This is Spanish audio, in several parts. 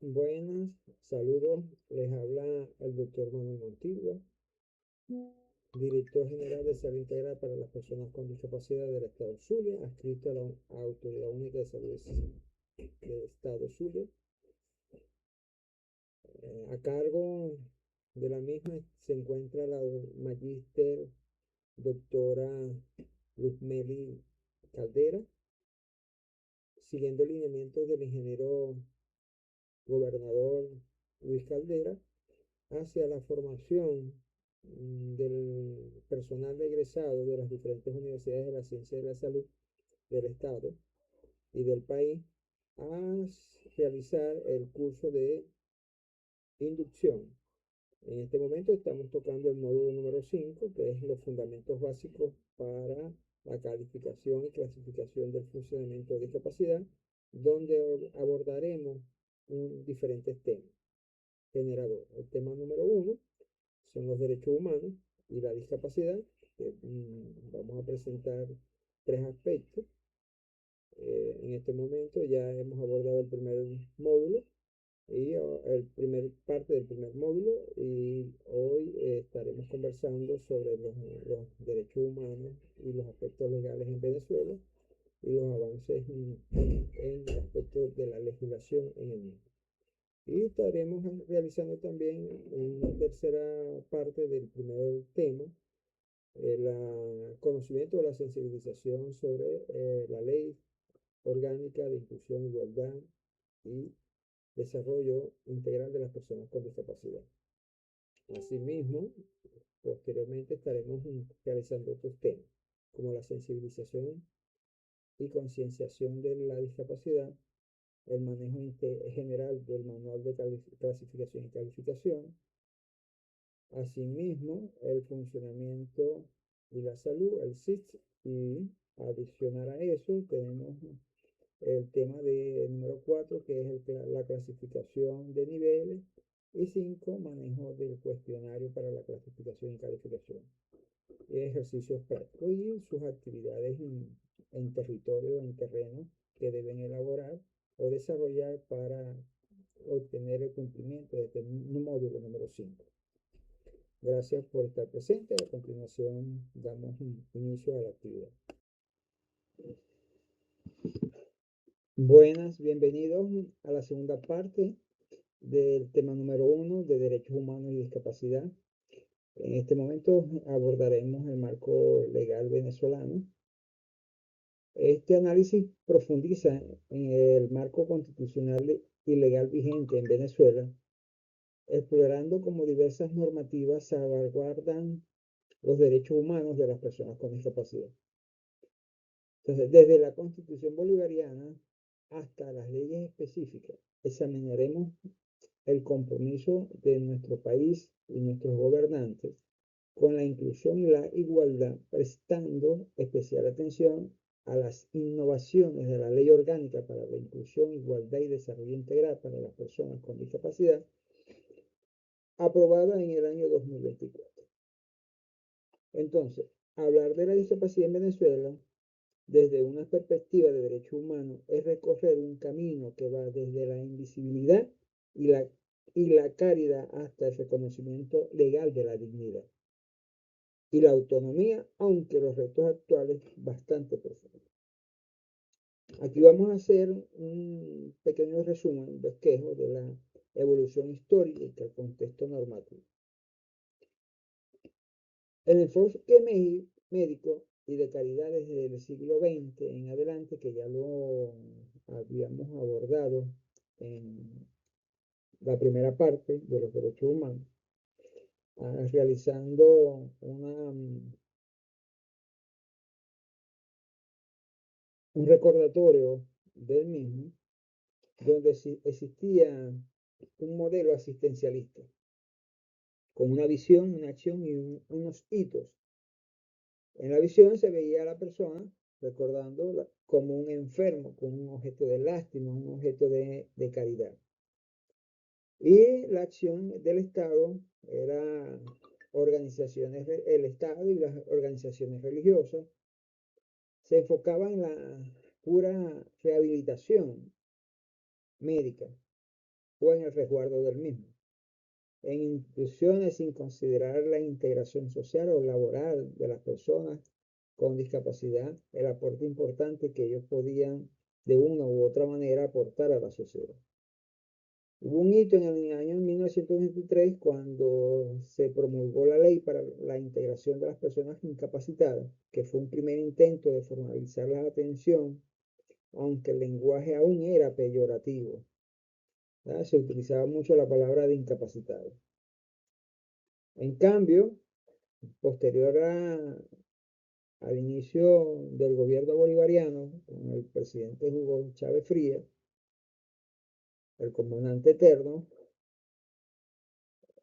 Buenas, saludos. Les habla el doctor Manuel Montigua, director general de Salud Integral para las Personas con Discapacidad del Estado Zulia, adscrito a la Autoridad Única de Salud del Estado Zulia. A cargo de la misma se encuentra la magíster doctora Luzmeli Caldera, siguiendo lineamientos del ingeniero gobernador Luis Caldera hacia la formación del personal egresado de las diferentes universidades de la ciencia de la salud del Estado y del país a realizar el curso de inducción. En este momento estamos tocando el módulo número 5, que es los fundamentos básicos para la calificación y clasificación del funcionamiento de discapacidad, donde abordaremos diferentes temas generadores. El tema número 1 son los derechos humanos y la discapacidad. Vamos a presentar tres aspectos. En este momento ya hemos abordado el primer módulo y el primer parte del primer módulo, y hoy estaremos conversando sobre los derechos humanos y los aspectos legales en Venezuela y los avances en aspectos de la legislación en el mismo. Y estaremos realizando también una tercera parte del primer tema, el conocimiento de la sensibilización sobre la ley orgánica de inclusión, igualdad y desarrollo integral de las personas con discapacidad. Asimismo, posteriormente estaremos realizando otros temas, como la sensibilización y concienciación de la discapacidad, el manejo general del manual de clasificación y calificación, asimismo el funcionamiento y la salud, el SIT, y adicionar a eso tenemos el tema de número 4, que es la clasificación de niveles, y 5, manejo del cuestionario para la clasificación y calificación, ejercicios prácticos y sus actividades en territorio, en terreno, que deben elaborar o desarrollar para obtener el cumplimiento de este módulo número 5. Gracias por estar presente. A continuación damos inicio a la actividad. Buenas, bienvenidos a la segunda parte del tema número 1 de derechos humanos y discapacidad. En este momento abordaremos el marco legal venezolano. Este análisis profundiza en el marco constitucional y legal vigente en Venezuela, explorando cómo diversas normativas salvaguardan los derechos humanos de las personas con discapacidad. Entonces, desde la Constitución bolivariana hasta las leyes específicas, examinaremos el compromiso de nuestro país y nuestros gobernantes con la inclusión y la igualdad, prestando especial atención a las innovaciones de la Ley Orgánica para la Inclusión, Igualdad y Desarrollo Integral para las Personas con Discapacidad, aprobada en el año 2024. Entonces, hablar de la discapacidad en Venezuela desde una perspectiva de derechos humanos es recorrer un camino que va desde la invisibilidad y la caridad hasta el reconocimiento legal de la dignidad y la autonomía, aunque los retos actuales bastante profundos. Aquí vamos a hacer un pequeño resumen, un bosquejo de la evolución histórica y el contexto normativo. El enfoque médico y de caridad desde el siglo XX en adelante, que ya lo habíamos abordado en la primera parte de los derechos humanos, realizando un recordatorio del mismo, donde existía un modelo asistencialista, con una visión, una acción y unos hitos. En la visión se veía a la persona recordándola como un enfermo, como un objeto de lástima, un objeto de caridad. Y la acción del Estado era el Estado y las organizaciones religiosas se enfocaban en la pura rehabilitación médica, o en el resguardo del mismo. En instituciones sin considerar la integración social o laboral de las personas con discapacidad, el aporte importante que ellos podían de una u otra manera aportar a la sociedad. Hubo un hito en el año 1923 cuando se promulgó la ley para la integración de las personas incapacitadas, que fue un primer intento de formalizar la atención, aunque el lenguaje aún era peyorativo. ¿Verdad? Se utilizaba mucho la palabra de incapacitado. En cambio, posterior al inicio del gobierno bolivariano, con el presidente Hugo Chávez Frías, el comandante eterno,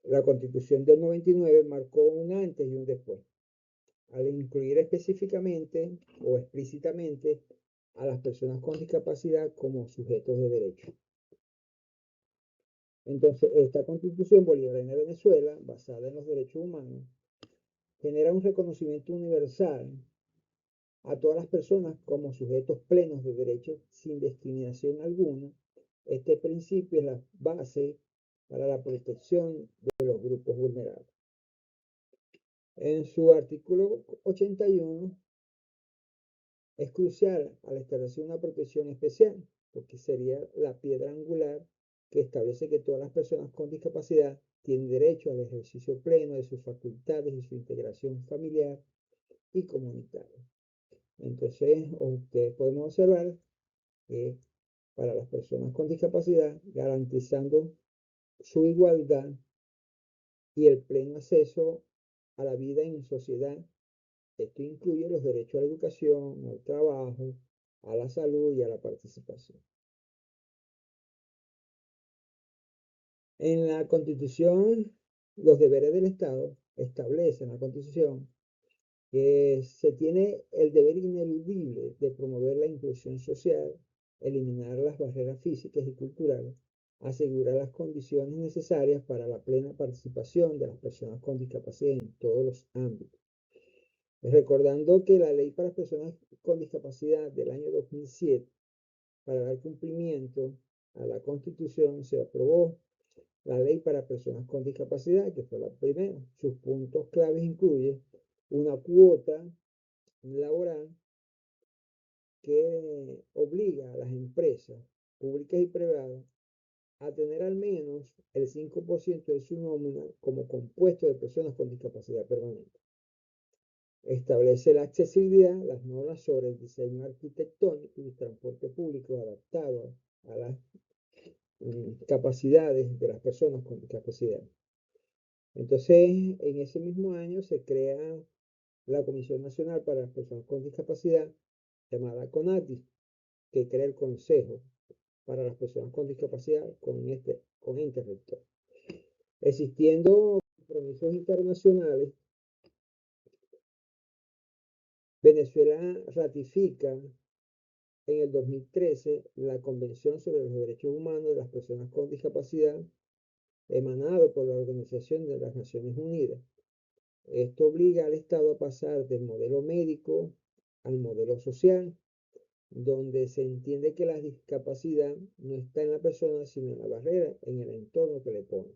la Constitución del 99 marcó un antes y un después, al incluir específicamente o explícitamente a las personas con discapacidad como sujetos de derecho. Entonces, esta Constitución bolivariana de Venezuela, basada en los derechos humanos, genera un reconocimiento universal a todas las personas como sujetos plenos de derechos sin discriminación alguna. Este principio es la base para la protección de los grupos vulnerables. En su artículo 81 es crucial al establecer una protección especial, porque sería la piedra angular que establece que todas las personas con discapacidad tienen derecho al ejercicio pleno de sus facultades y su integración familiar y comunitaria. Entonces, ustedes podemos observar que para las personas con discapacidad, garantizando su igualdad y el pleno acceso a la vida en sociedad. Esto incluye los derechos a la educación, al trabajo, a la salud y a la participación. En la Constitución, los deberes del Estado establecen la Constitución que se tiene el deber ineludible de promover la inclusión social, eliminar las barreras físicas y culturales, asegurar las condiciones necesarias para la plena participación de las personas con discapacidad en todos los ámbitos. Recordando que la Ley para Personas con Discapacidad del año 2007, para dar cumplimiento a la Constitución, se aprobó la Ley para Personas con Discapacidad, que fue la primera. Sus puntos claves incluyen una cuota laboral que obliga a las empresas públicas y privadas a tener al menos el 5% de su nómina como compuesto de personas con discapacidad permanente. Establece la accesibilidad, las normas sobre el diseño arquitectónico y el transporte público adaptado a las capacidades de las personas con discapacidad. Entonces, en ese mismo año se crea la Comisión Nacional para las Personas con Discapacidad, llamada CONADI, que crea el Consejo para las Personas con Discapacidad con ente rector. Existiendo compromisos internacionales, Venezuela ratifica en el 2013 la Convención sobre los Derechos Humanos de las Personas con Discapacidad, emanado por la Organización de las Naciones Unidas. Esto obliga al Estado a pasar del modelo médico al modelo social, donde se entiende que la discapacidad no está en la persona, sino en la barrera, en el entorno que le pone.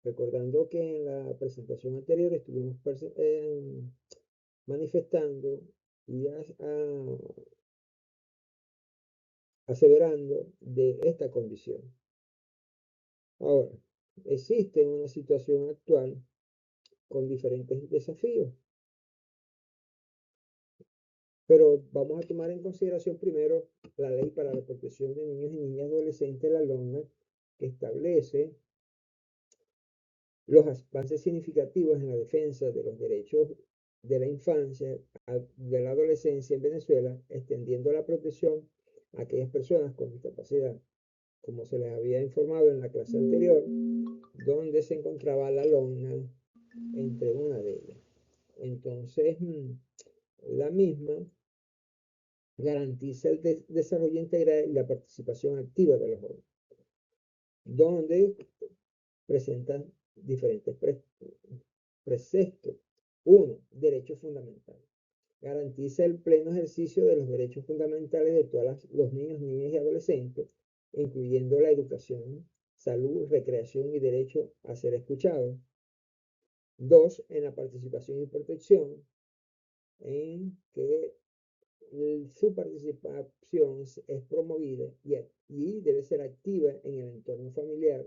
Recordando que en la presentación anterior estuvimos manifestando y aseverando de esta condición. Ahora, existe una situación actual con diferentes desafíos, pero vamos a tomar en consideración primero la Ley para la Protección de Niños y Niñas Adolescentes, la LONA, que establece los avances significativos en la defensa de los derechos de la infancia, de la adolescencia en Venezuela, extendiendo la protección a aquellas personas con discapacidad, como se les había informado en la clase anterior, donde se encontraba la LONA entre una de ellas. Entonces, la misma garantiza el desarrollo integral y la participación activa de los jóvenes, donde presentan diferentes preceptos. Uno, derechos fundamentales. Garantiza el pleno ejercicio de los derechos fundamentales de todos los niños, niñas y adolescentes, incluyendo la educación salud, recreación y derecho a ser escuchado. 2, en la participación y protección, en que su participación es promovida y debe ser activa en el entorno familiar,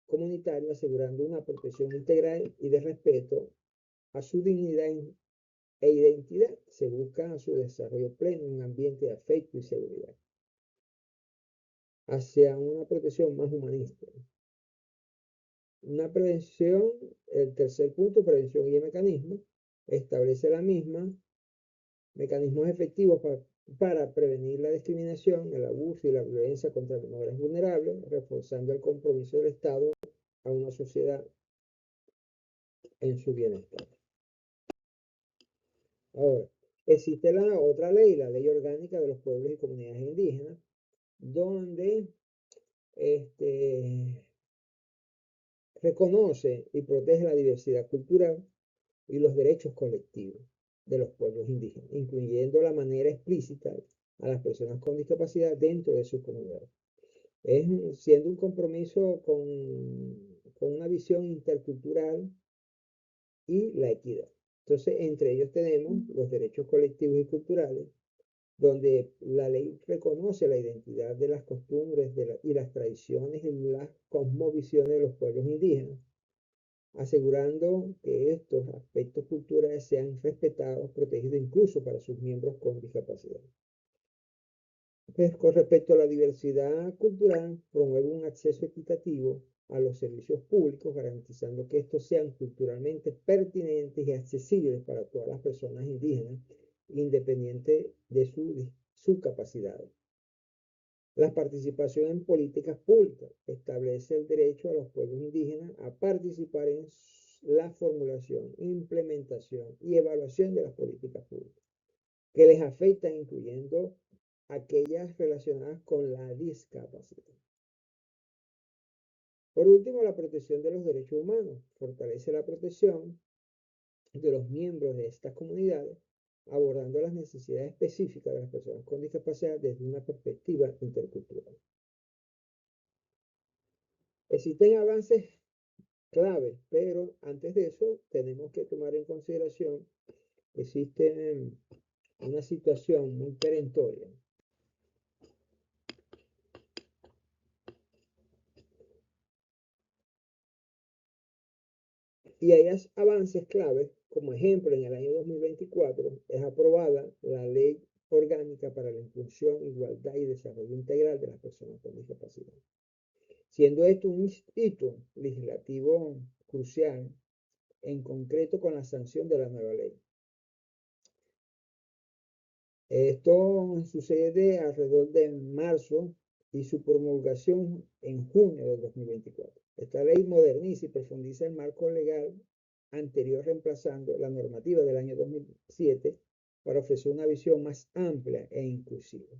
comunitario, asegurando una protección integral y de respeto a su dignidad e identidad. Se busca su desarrollo pleno en un ambiente de afecto y seguridad, hacia una protección más humanista. Una prevención, el tercer punto, prevención y mecanismos, establece la misma mecanismos efectivos para prevenir la discriminación, el abuso y la violencia contra menores vulnerables, reforzando el compromiso del Estado a una sociedad en su bienestar. Ahora, existe la otra ley, la Ley Orgánica de los Pueblos y Comunidades Indígenas, donde reconoce y protege la diversidad cultural y los derechos colectivos de los pueblos indígenas, incluyendo la manera explícita a las personas con discapacidad dentro de sus comunidades. Siendo un compromiso con una visión intercultural y la equidad. Entonces, entre ellos tenemos los derechos colectivos y culturales, donde la ley reconoce la identidad de las costumbres y las tradiciones y las cosmovisiones de los pueblos indígenas, asegurando que estos aspectos culturales sean respetados, protegidos incluso para sus miembros con discapacidad. Pues, con respecto a la diversidad cultural, promueve un acceso equitativo a los servicios públicos, garantizando que estos sean culturalmente pertinentes y accesibles para todas las personas indígenas, independiente de su capacidad. La participación en políticas públicas establece el derecho a los pueblos indígenas a participar en la formulación, implementación y evaluación de las políticas públicas que les afectan, incluyendo aquellas relacionadas con la discapacidad. Por último, la protección de los derechos humanos fortalece la protección de los miembros de estas comunidades, abordando las necesidades específicas de las personas con discapacidad desde una perspectiva intercultural. Existen avances claves, pero antes de eso tenemos que tomar en consideración que existe una situación muy perentoria y hay avances claves. Como ejemplo, en el año 2024 es aprobada la Ley Orgánica para la Inclusión, Igualdad y Desarrollo Integral de las Personas con Discapacidad, siendo esto un hito legislativo crucial, en concreto con la sanción de la nueva ley. Esto sucede alrededor de marzo y su promulgación en junio de 2024. Esta ley moderniza y profundiza el marco legal anterior, reemplazando la normativa del año 2007 para ofrecer una visión más amplia e inclusiva,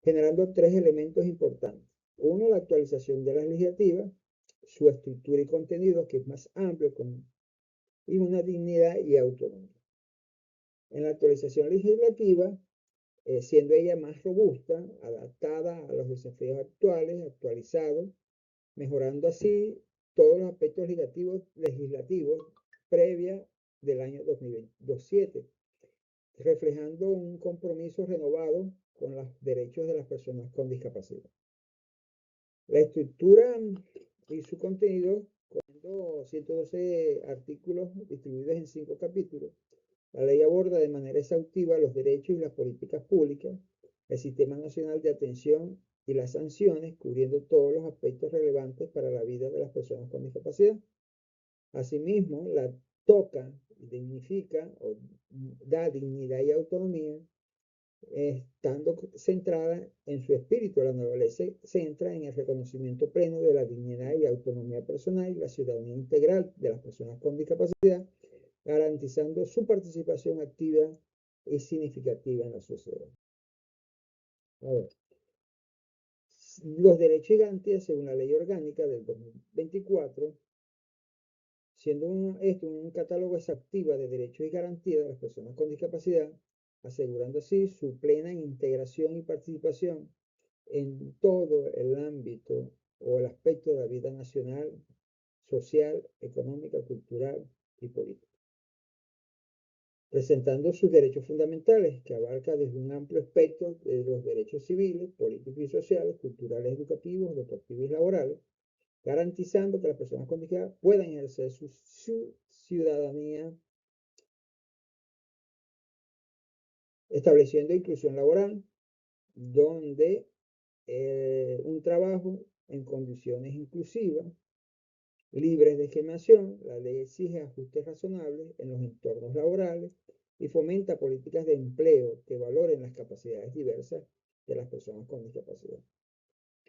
generando tres elementos importantes. Uno, la actualización de las legislativas, su estructura y contenido, que es más amplio, y una dignidad y autonomía. En la actualización legislativa, siendo ella más robusta, adaptada a los desafíos actuales, actualizado, mejorando así todos los aspectos legislativos previa del año 2007, reflejando un compromiso renovado con los derechos de las personas con discapacidad. La estructura y su contenido, con 112 artículos distribuidos en 5 capítulos, la ley aborda de manera exhaustiva los derechos y las políticas públicas, el Sistema Nacional de Atención y las sanciones, cubriendo todos los aspectos relevantes para la vida de las personas con discapacidad. Asimismo, la toca, dignifica o da dignidad y autonomía, estando centrada en su espíritu. La nueva ley se centra en el reconocimiento pleno de la dignidad y autonomía personal y la ciudadanía integral de las personas con discapacidad, garantizando su participación activa y significativa en la sociedad. Ahora, los derechos y garantías según la Ley Orgánica del 2024, siendo esto un catálogo exhaustivo de derechos y garantías de las personas con discapacidad, asegurando así su plena integración y participación en todo el ámbito o el aspecto de la vida nacional, social, económica, cultural y política, presentando sus derechos fundamentales, que abarca desde un amplio espectro de los derechos civiles, políticos y sociales, culturales, educativos, deportivos y laborales, garantizando que las personas con discapacidad puedan ejercer su ciudadanía, estableciendo inclusión laboral, donde un trabajo en condiciones inclusivas, libres de discriminación. La ley exige ajustes razonables en los entornos laborales y fomenta políticas de empleo que valoren las capacidades diversas de las personas con discapacidad.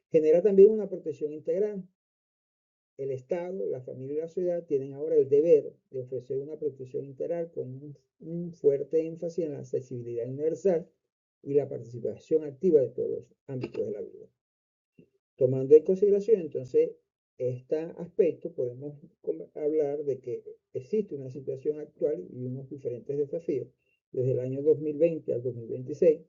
Genera también una protección integral. El Estado, la familia y la sociedad tienen ahora el deber de ofrecer una protección integral con un fuerte énfasis en la accesibilidad universal y la participación activa de todos los ámbitos de la vida. Tomando en consideración entonces este aspecto, podemos hablar de que existe una situación actual y unos diferentes desafíos desde el año 2020 al 2026,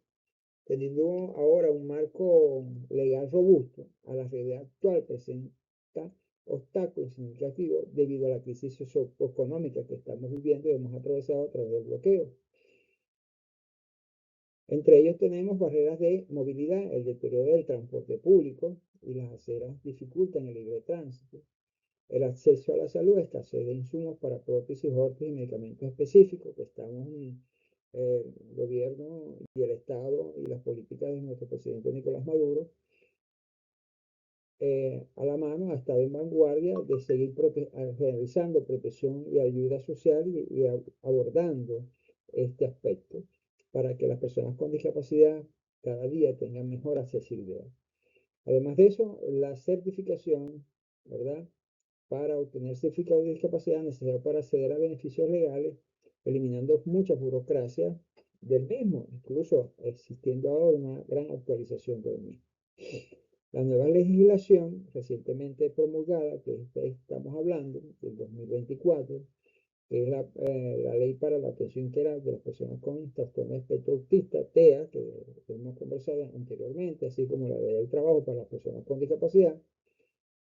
teniendo ahora un marco legal robusto. A la realidad actual presenta obstáculos significativos debido a la crisis socioeconómica que estamos viviendo y hemos atravesado a través del bloqueo. Entre ellos tenemos barreras de movilidad, el deterioro del transporte público y las aceras dificultan el libre tránsito, el acceso a la salud, escasez de insumos para prótesis, órtesis y medicamentos específicos, que estamos en el gobierno y el Estado y las políticas de nuestro presidente Nicolás Maduro a la mano, a estar en vanguardia de seguir realizando protección y ayuda social y abordando este aspecto para que las personas con discapacidad cada día tengan mejor accesibilidad. Además de eso, la certificación, ¿verdad? Para obtener certificado de discapacidad necesario para acceder a beneficios legales, eliminando muchas burocracias del mismo, incluso existiendo ahora una gran actualización del mismo. La nueva legislación recientemente promulgada, que estamos hablando, del 2024, que es la Ley para la Atención Integral de las Personas con Trastorno de Espectro Autista, TEA, que hemos conversado anteriormente, así como la Ley del Trabajo para las Personas con Discapacidad,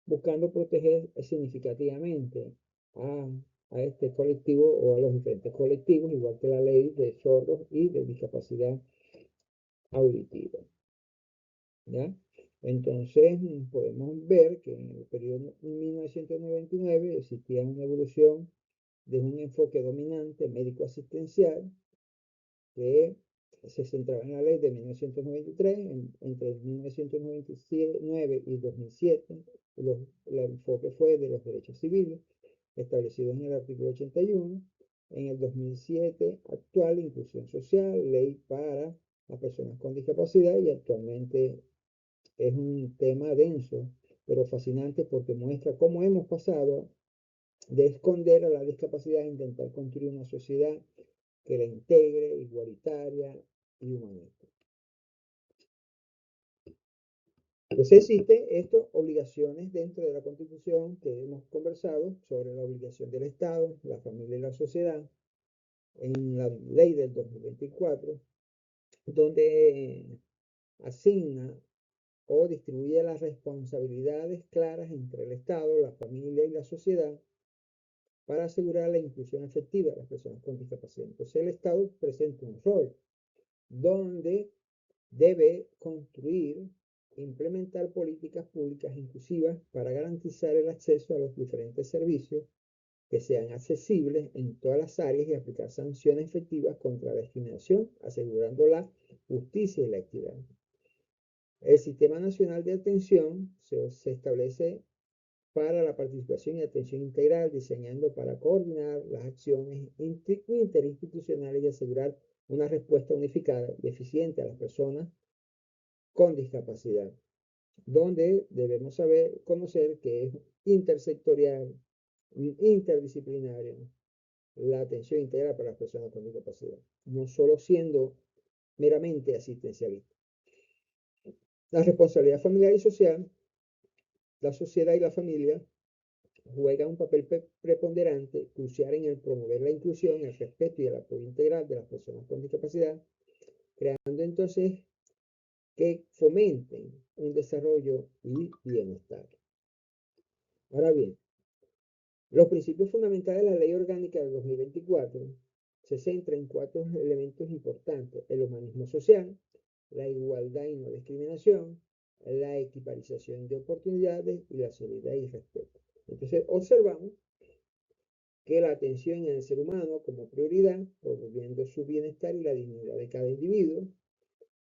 buscando proteger significativamente a, a este colectivo o a los diferentes colectivos, igual que la Ley de Sordos y de Discapacidad Auditiva. ¿Ya? Entonces, podemos ver que en el periodo 1999 existía una evolución de un enfoque dominante médico-asistencial que se centraba en la ley de 1993, entre 1999 y 2007, el enfoque fue de los derechos civiles, establecidos en el artículo 81, en el 2007, actual, inclusión social, ley para las personas con discapacidad, y actualmente es un tema denso, pero fascinante porque muestra cómo hemos pasado de esconder a la discapacidad a intentar construir una sociedad que la integre, igualitaria y humanista. Entonces existen estas obligaciones dentro de la Constitución que hemos conversado sobre la obligación del Estado, la familia y la sociedad, en la ley del 2024, donde asigna o distribuye las responsabilidades claras entre el Estado, la familia y la sociedad para asegurar la inclusión efectiva de las personas con discapacidad. Entonces el Estado presenta un rol donde debe construir e implementar políticas públicas inclusivas para garantizar el acceso a los diferentes servicios que sean accesibles en todas las áreas y aplicar sanciones efectivas contra la discriminación, asegurando la justicia y la equidad. El Sistema Nacional de Atención se establece para la participación y atención integral, diseñando para coordinar las acciones interinstitucionales y asegurar una respuesta unificada y eficiente a las personas con discapacidad, donde debemos saber, conocer que es intersectorial, interdisciplinaria, la atención integral para las personas con discapacidad, no solo siendo meramente asistencialista. La responsabilidad familiar y social, la sociedad y la familia juega un papel preponderante, crucial en el promover la inclusión, el respeto y el apoyo integral de las personas con discapacidad, creando entonces que fomenten un desarrollo y bienestar. Ahora bien, los principios fundamentales de la Ley Orgánica de 2024 se centran en 4 elementos importantes: el humanismo social, la igualdad y no discriminación, la equiparización de oportunidades y la solidaridad y respeto. Entonces, observamos que la atención en el ser humano como prioridad, promoviendo su bienestar y la dignidad de cada individuo,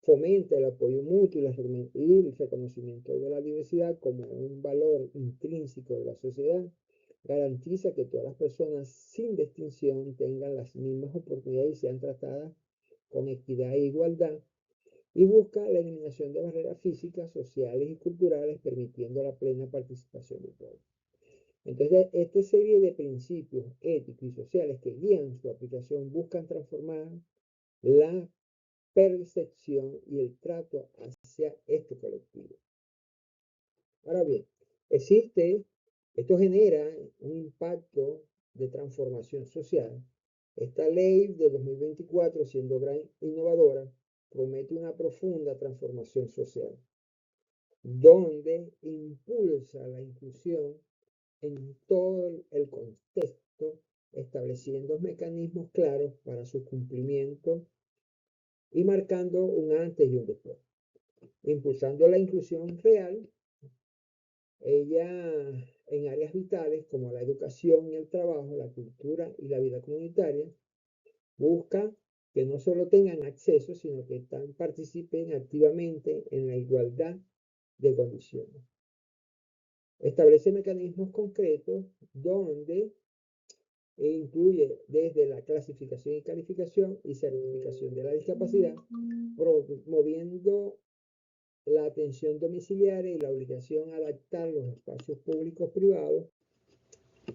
fomenta el apoyo mutuo y el reconocimiento de la diversidad como un valor intrínseco de la sociedad, garantiza que todas las personas sin distinción tengan las mismas oportunidades y sean tratadas con equidad e igualdad, y busca la eliminación de barreras físicas, sociales y culturales, permitiendo la plena participación de todos. Entonces, esta serie de principios éticos y sociales que guían su aplicación buscan transformar la percepción y el trato hacia este colectivo. Ahora bien, esto genera un impacto de transformación social. Esta ley de 2024, siendo gran innovadora, promete una profunda transformación social, donde impulsa la inclusión en todo el contexto, estableciendo mecanismos claros para su cumplimiento y marcando un antes y un después. Impulsando la inclusión real, ella en áreas vitales como la educación y el trabajo, la cultura y la vida comunitaria, busca que no solo tengan acceso, sino que participen activamente en la igualdad de condiciones. Establece mecanismos concretos donde incluye desde la clasificación y calificación y certificación de la discapacidad, promoviendo la atención domiciliaria y la obligación a adaptar los espacios públicos privados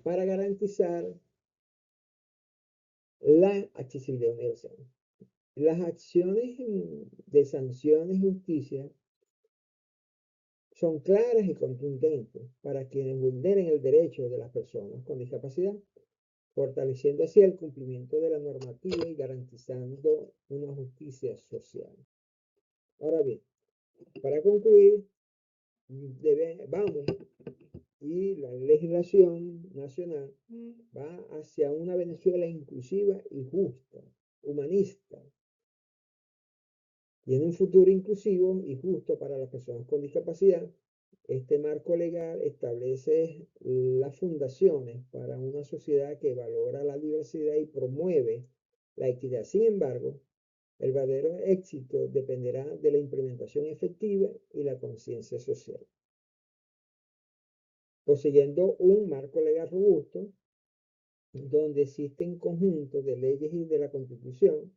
para garantizar la accesibilidad universal. Las acciones de sanciones y justicia son claras y contundentes para quienes vulneren el derecho de las personas con discapacidad, fortaleciendo así el cumplimiento de la normativa y garantizando una justicia social. Ahora bien, para concluir, vamos y la legislación nacional va hacia una Venezuela inclusiva y justa, humanista, y en un futuro inclusivo y justo para las personas con discapacidad. Este marco legal establece las fundaciones para una sociedad que valora la diversidad y promueve la equidad. Sin embargo, el verdadero éxito dependerá de la implementación efectiva y la conciencia social. Poseyendo un marco legal robusto, donde existen conjuntos de leyes y de la Constitución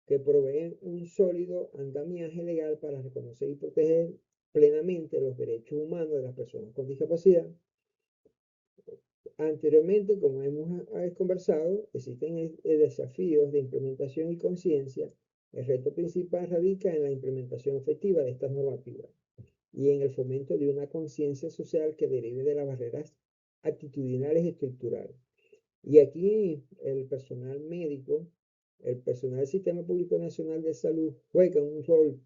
que proveen un sólido andamiaje legal para reconocer y proteger plenamente los derechos humanos de las personas con discapacidad. Anteriormente, como hemos conversado, existen desafíos de implementación y conciencia. El reto principal radica en la implementación efectiva de estas normativas y en el fomento de una conciencia social que derive de las barreras actitudinales y estructurales. Y aquí el personal médico, el personal del Sistema Público Nacional de Salud juega un rol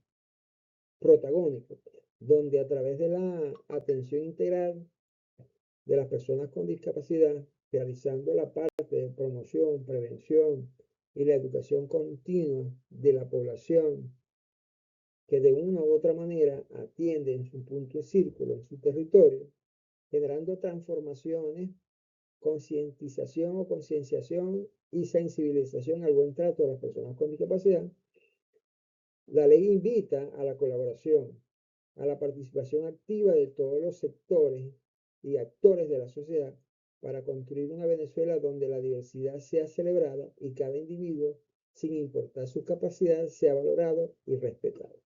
protagónico, donde a través de la atención integral de las personas con discapacidad, realizando la parte de promoción, prevención y la educación continua de la población que de una u otra manera atiende en su punto de círculo, en su territorio, generando transformaciones, concientización o concienciación y sensibilización al buen trato de las personas con discapacidad. La ley invita a la colaboración, a la participación activa de todos los sectores y actores de la sociedad para construir una Venezuela donde la diversidad sea celebrada y cada individuo, sin importar su capacidad, sea valorado y respetado.